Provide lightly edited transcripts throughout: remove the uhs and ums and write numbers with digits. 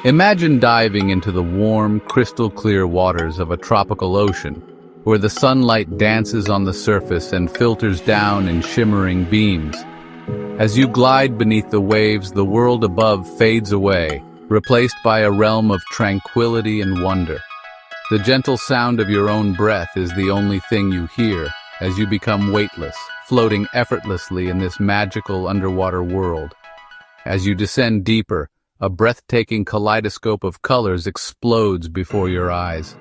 Imagine diving into the warm, crystal-clear waters of a tropical ocean, where the sunlight dances on the surface and filters down in shimmering beams. As you glide beneath the waves, the world above fades away, replaced by a realm of tranquility and wonder. The gentle sound of your own breath is the only thing you hear as you become weightless, floating effortlessly in this magical underwater world. As you descend deeper, a breathtaking kaleidoscope of colors explodes before your eyes.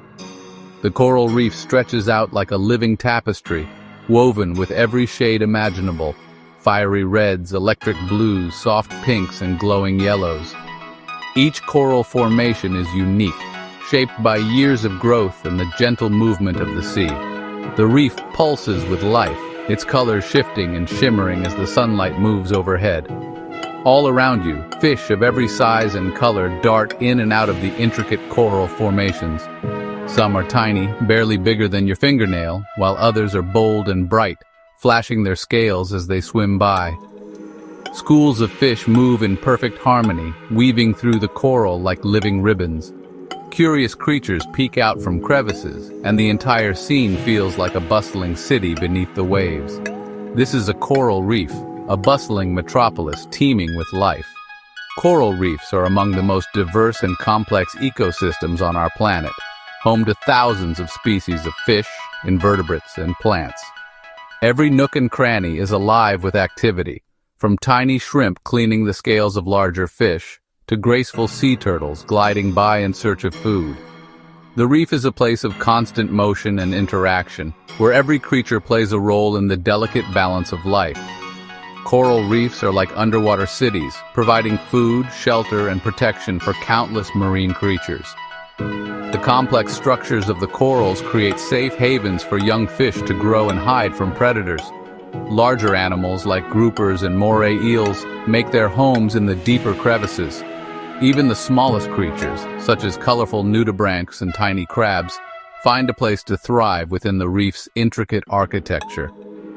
The coral reef stretches out like a living tapestry, woven with every shade imaginable: fiery reds, electric blues, soft pinks, and glowing yellows. Each coral formation is unique, shaped by years of growth and the gentle movement of the sea. The reef pulses with life, its colors shifting and shimmering as the sunlight moves overhead. All around you, fish of every size and color dart in and out of the intricate coral formations. Some are tiny, barely bigger than your fingernail, while others are bold and bright, flashing their scales as they swim by. Schools of fish move in perfect harmony, weaving through the coral like living ribbons. Curious creatures peek out from crevices, and the entire scene feels like a bustling city beneath the waves. This is a coral reef, a bustling metropolis teeming with life. Coral reefs are among the most diverse and complex ecosystems on our planet, home to thousands of species of fish, invertebrates, and plants. Every nook and cranny is alive with activity, from tiny shrimp cleaning the scales of larger fish, to graceful sea turtles gliding by in search of food. The reef is a place of constant motion and interaction, where every creature plays a role in the delicate balance of life. Coral reefs are like underwater cities, providing food, shelter, and protection for countless marine creatures. The complex structures of the corals create safe havens for young fish to grow and hide from predators. Larger animals like groupers and moray eels make their homes in the deeper crevices. Even the smallest creatures, such as colorful nudibranchs and tiny crabs, find a place to thrive within the reef's intricate architecture.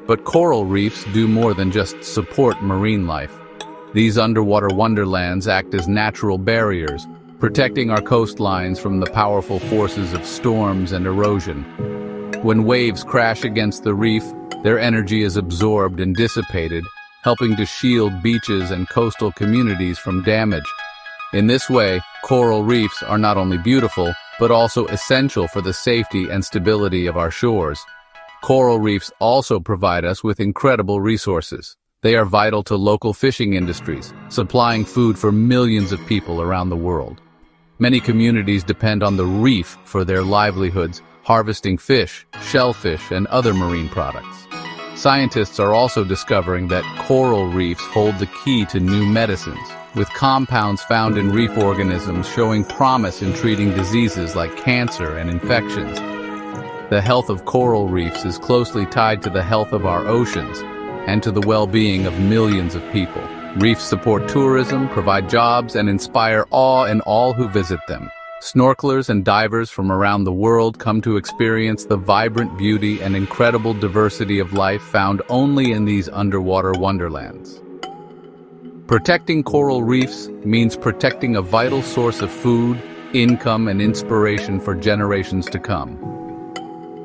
But coral reefs do more than just support marine life. These underwater wonderlands act as natural barriers, protecting our coastlines from the powerful forces of storms and erosion. When waves crash against the reef, their energy is absorbed and dissipated, helping to shield beaches and coastal communities from damage. In this way, coral reefs are not only beautiful, but also essential for the safety and stability of our shores. Coral reefs also provide us with incredible resources. They are vital to local fishing industries, supplying food for millions of people around the world. Many communities depend on the reef for their livelihoods, harvesting fish, shellfish, and other marine products. Scientists are also discovering that coral reefs hold the key to new medicines, with compounds found in reef organisms showing promise in treating diseases like cancer and infections. The health of coral reefs is closely tied to the health of our oceans and to the well-being of millions of people. Reefs support tourism, provide jobs, and inspire awe in all who visit them. Snorkelers and divers from around the world come to experience the vibrant beauty and incredible diversity of life found only in these underwater wonderlands. Protecting coral reefs means protecting a vital source of food, income, and inspiration for generations to come.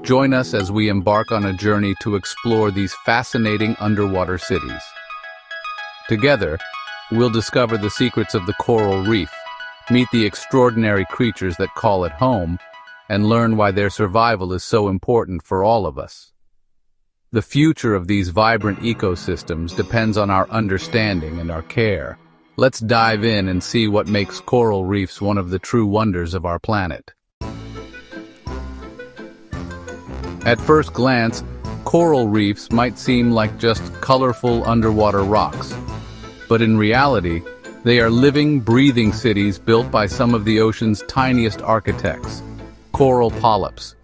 Join us as we embark on a journey to explore these fascinating underwater cities. Together, we'll discover the secrets of the coral reef, meet the extraordinary creatures that call it home, and learn why their survival is so important for all of us. The future of these vibrant ecosystems depends on our understanding and our care. Let's dive in and see what makes coral reefs one of the true wonders of our planet. At first glance, coral reefs might seem like just colorful underwater rocks. But in reality, they are living, breathing cities built by some of the ocean's tiniest architects, coral polyps.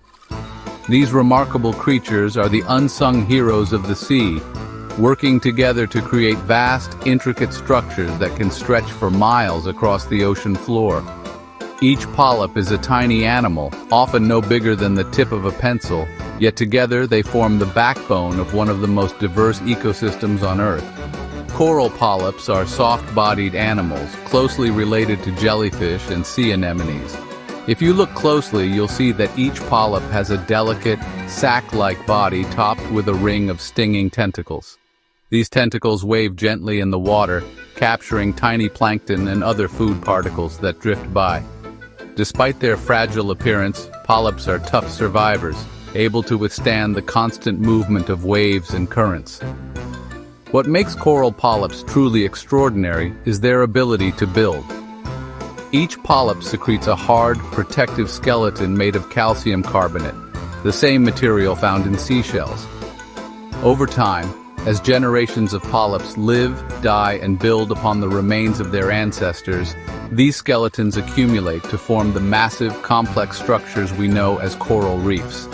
These remarkable creatures are the unsung heroes of the sea, working together to create vast, intricate structures that can stretch for miles across the ocean floor. Each polyp is a tiny animal, often no bigger than the tip of a pencil, yet together they form the backbone of one of the most diverse ecosystems on Earth. Coral polyps are soft-bodied animals, closely related to jellyfish and sea anemones. If you look closely, you'll see that each polyp has a delicate, sac-like body topped with a ring of stinging tentacles. These tentacles wave gently in the water, capturing tiny plankton and other food particles that drift by. Despite their fragile appearance, polyps are tough survivors, able to withstand the constant movement of waves and currents. What makes coral polyps truly extraordinary is their ability to build. Each polyp secretes a hard, protective skeleton made of calcium carbonate, the same material found in seashells. Over time, as generations of polyps live, die, and build upon the remains of their ancestors, these skeletons accumulate to form the massive, complex structures we know as coral reefs.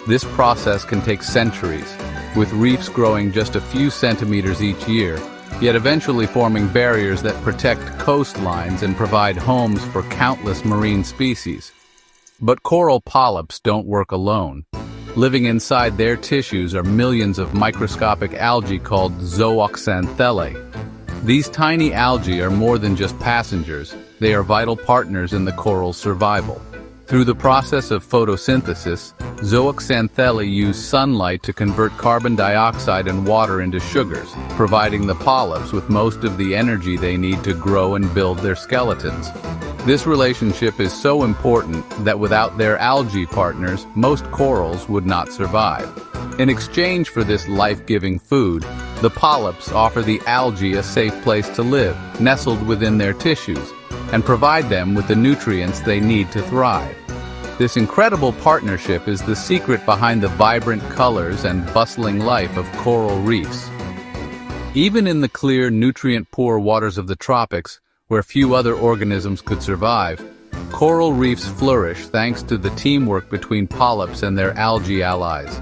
This process can take centuries, with reefs growing just a few centimeters each year, yet eventually forming barriers that protect coastlines and provide homes for countless marine species. But coral polyps don't work alone. Living inside their tissues are millions of microscopic algae called zooxanthellae. These tiny algae are more than just passengers, they are vital partners in the coral's survival. Through the process of photosynthesis, zooxanthellae use sunlight to convert carbon dioxide and water into sugars, providing the polyps with most of the energy they need to grow and build their skeletons. This relationship is so important that without their algae partners, most corals would not survive. In exchange for this life-giving food, the polyps offer the algae a safe place to live, nestled within their tissues, and provide them with the nutrients they need to thrive. This incredible partnership is the secret behind the vibrant colors and bustling life of coral reefs. Even in the clear, nutrient-poor waters of the tropics, where few other organisms could survive, coral reefs flourish thanks to the teamwork between polyps and their algae allies.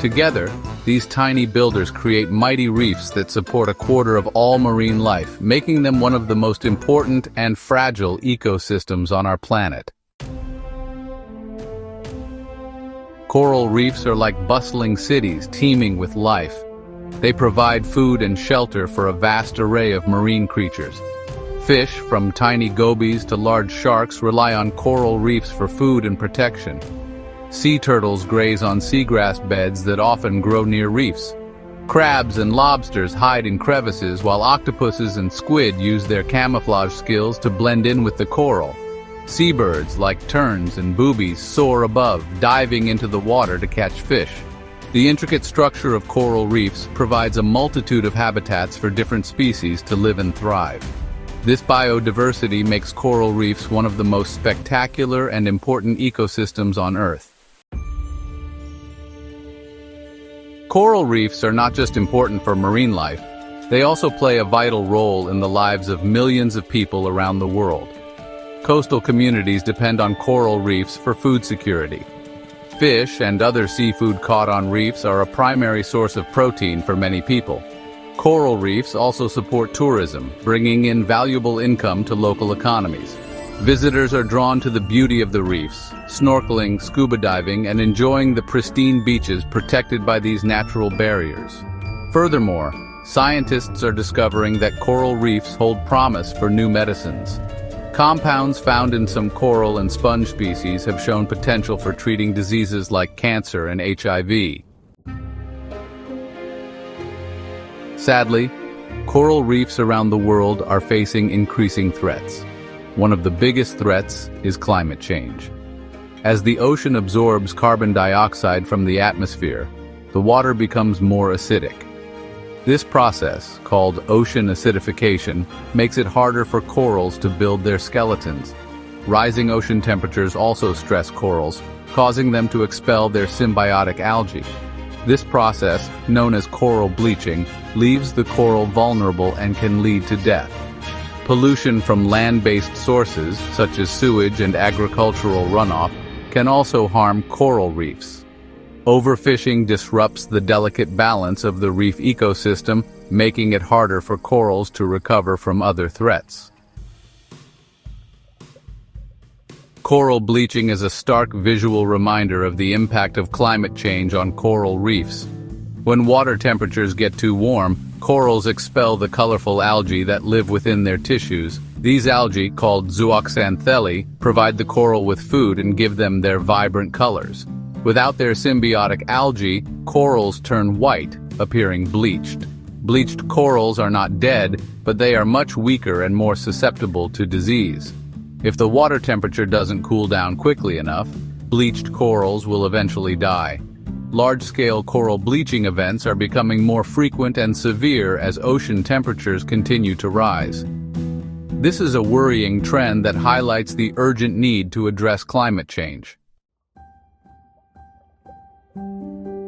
Together, these tiny builders create mighty reefs that support a quarter of all marine life, making them one of the most important and fragile ecosystems on our planet. Coral reefs are like bustling cities teeming with life. They provide food and shelter for a vast array of marine creatures. Fish, from tiny gobies to large sharks, rely on coral reefs for food and protection. Sea turtles graze on seagrass beds that often grow near reefs. Crabs and lobsters hide in crevices, while octopuses and squid use their camouflage skills to blend in with the coral. Seabirds, like terns and boobies, soar above, diving into the water to catch fish. The intricate structure of coral reefs provides a multitude of habitats for different species to live and thrive. This biodiversity makes coral reefs one of the most spectacular and important ecosystems on Earth. Coral reefs are not just important for marine life, they also play a vital role in the lives of millions of people around the world. Coastal communities depend on coral reefs for food security. Fish and other seafood caught on reefs are a primary source of protein for many people. Coral reefs also support tourism, bringing in valuable income to local economies. Visitors are drawn to the beauty of the reefs, snorkeling, scuba diving, and enjoying the pristine beaches protected by these natural barriers. Furthermore, scientists are discovering that coral reefs hold promise for new medicines. Compounds found in some coral and sponge species have shown potential for treating diseases like cancer and HIV. Sadly, coral reefs around the world are facing increasing threats. One of the biggest threats is climate change. As the ocean absorbs carbon dioxide from the atmosphere, the water becomes more acidic. This process, called ocean acidification, makes it harder for corals to build their skeletons. Rising ocean temperatures also stress corals, causing them to expel their symbiotic algae. This process, known as coral bleaching, leaves the coral vulnerable and can lead to death. Pollution from land-based sources, such as sewage and agricultural runoff, can also harm coral reefs. Overfishing disrupts the delicate balance of the reef ecosystem, making it harder for corals to recover from other threats. Coral bleaching is a stark visual reminder of the impact of climate change on coral reefs. When water temperatures get too warm, Corals expel the colorful algae that live within their tissues. These algae, called zooxanthellae, provide the coral with food and give them their vibrant colors. Without their symbiotic algae, corals turn white, appearing bleached. Bleached corals are not dead, but they are much weaker and more susceptible to disease. If the water temperature doesn't cool down quickly enough, bleached corals will eventually die. Large-scale coral bleaching events are becoming more frequent and severe as ocean temperatures continue to rise. This is a worrying trend that highlights the urgent need to address climate change.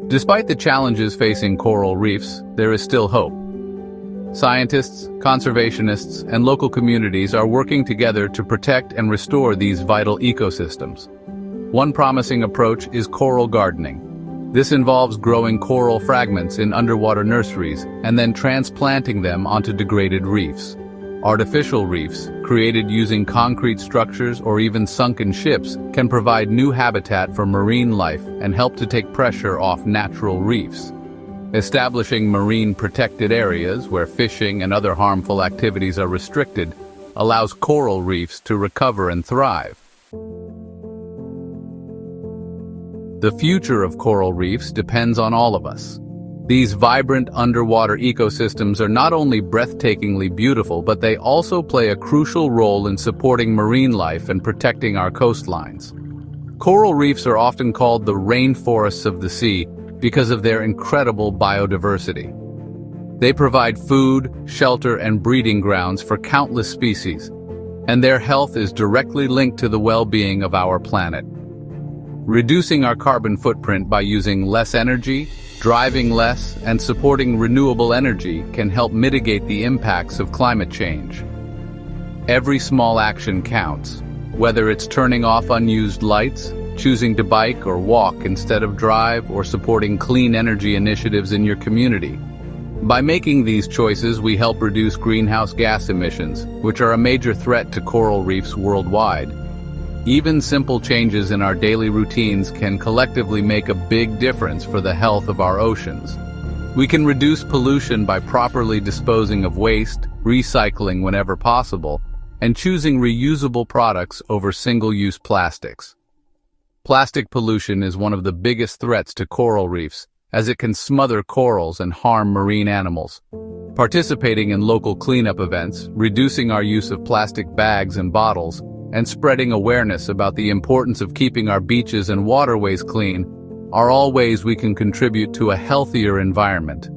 Despite the challenges facing coral reefs, there is still hope. Scientists, conservationists, and local communities are working together to protect and restore these vital ecosystems. One promising approach is coral gardening. This involves growing coral fragments in underwater nurseries and then transplanting them onto degraded reefs. Artificial reefs, created using concrete structures or even sunken ships, can provide new habitat for marine life and help to take pressure off natural reefs. Establishing marine protected areas where fishing and other harmful activities are restricted allows coral reefs to recover and thrive. The future of coral reefs depends on all of us. These vibrant underwater ecosystems are not only breathtakingly beautiful, but they also play a crucial role in supporting marine life and protecting our coastlines. Coral reefs are often called the rainforests of the sea because of their incredible biodiversity. They provide food, shelter, and breeding grounds for countless species, and their health is directly linked to the well-being of our planet. Reducing our carbon footprint by using less energy, driving less, and supporting renewable energy can help mitigate the impacts of climate change. Every small action counts, whether it's turning off unused lights, choosing to bike or walk instead of drive, or supporting clean energy initiatives in your community. By making these choices, we help reduce greenhouse gas emissions, which are a major threat to coral reefs worldwide. Even simple changes in our daily routines can collectively make a big difference for the health of our oceans. We can reduce pollution by properly disposing of waste, recycling whenever possible, and choosing reusable products over single-use plastics. Plastic pollution is one of the biggest threats to coral reefs, as it can smother corals and harm marine animals. Participating in local cleanup events, reducing our use of plastic bags and bottles, and spreading awareness about the importance of keeping our beaches and waterways clean are all ways we can contribute to a healthier environment.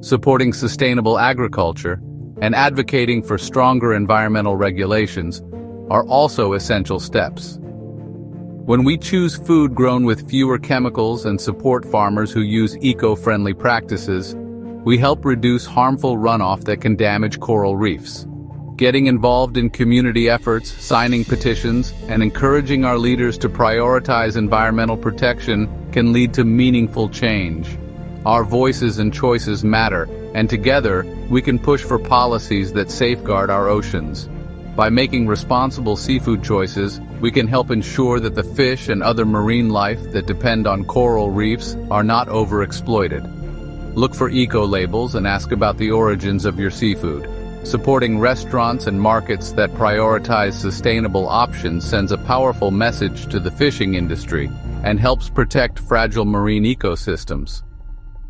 Supporting sustainable agriculture and advocating for stronger environmental regulations are also essential steps. When we choose food grown with fewer chemicals and support farmers who use eco-friendly practices, we help reduce harmful runoff that can damage coral reefs. Getting involved in community efforts, signing petitions, and encouraging our leaders to prioritize environmental protection can lead to meaningful change. Our voices and choices matter, and together, we can push for policies that safeguard our oceans. By making responsible seafood choices, we can help ensure that the fish and other marine life that depend on coral reefs are not overexploited. Look for eco-labels and ask about the origins of your seafood. Supporting restaurants and markets that prioritize sustainable options sends a powerful message to the fishing industry and helps protect fragile marine ecosystems.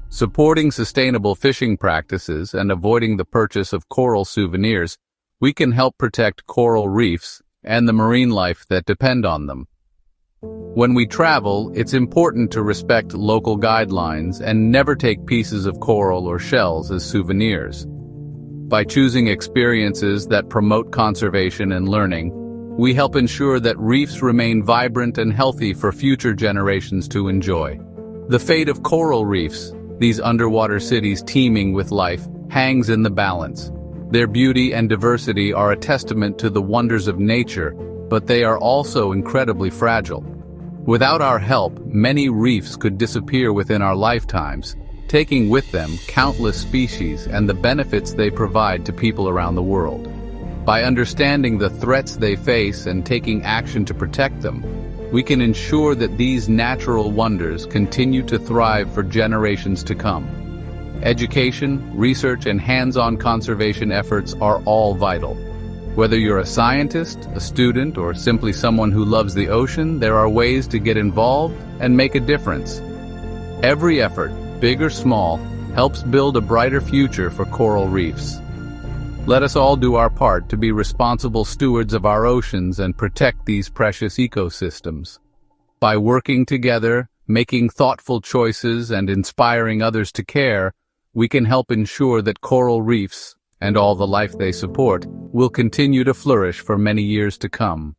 Supporting sustainable fishing practices and avoiding the purchase of coral souvenirs, we can help protect coral reefs and the marine life that depend on them. When we travel, it's important to respect local guidelines and never take pieces of coral or shells as souvenirs. By choosing experiences that promote conservation and learning, we help ensure that reefs remain vibrant and healthy for future generations to enjoy. The fate of coral reefs, these underwater cities teeming with life, hangs in the balance. Their beauty and diversity are a testament to the wonders of nature, but they are also incredibly fragile. Without our help, many reefs could disappear within our lifetimes, taking with them countless species and the benefits they provide to people around the world. By understanding the threats they face and taking action to protect them, we can ensure that these natural wonders continue to thrive for generations to come. Education, research, and hands-on conservation efforts are all vital. Whether you're a scientist, a student, or simply someone who loves the ocean, there are ways to get involved and make a difference. Every effort, big or small, helps build a brighter future for coral reefs. Let us all do our part to be responsible stewards of our oceans and protect these precious ecosystems. By working together, making thoughtful choices, and inspiring others to care, we can help ensure that coral reefs, and all the life they support, will continue to flourish for many years to come.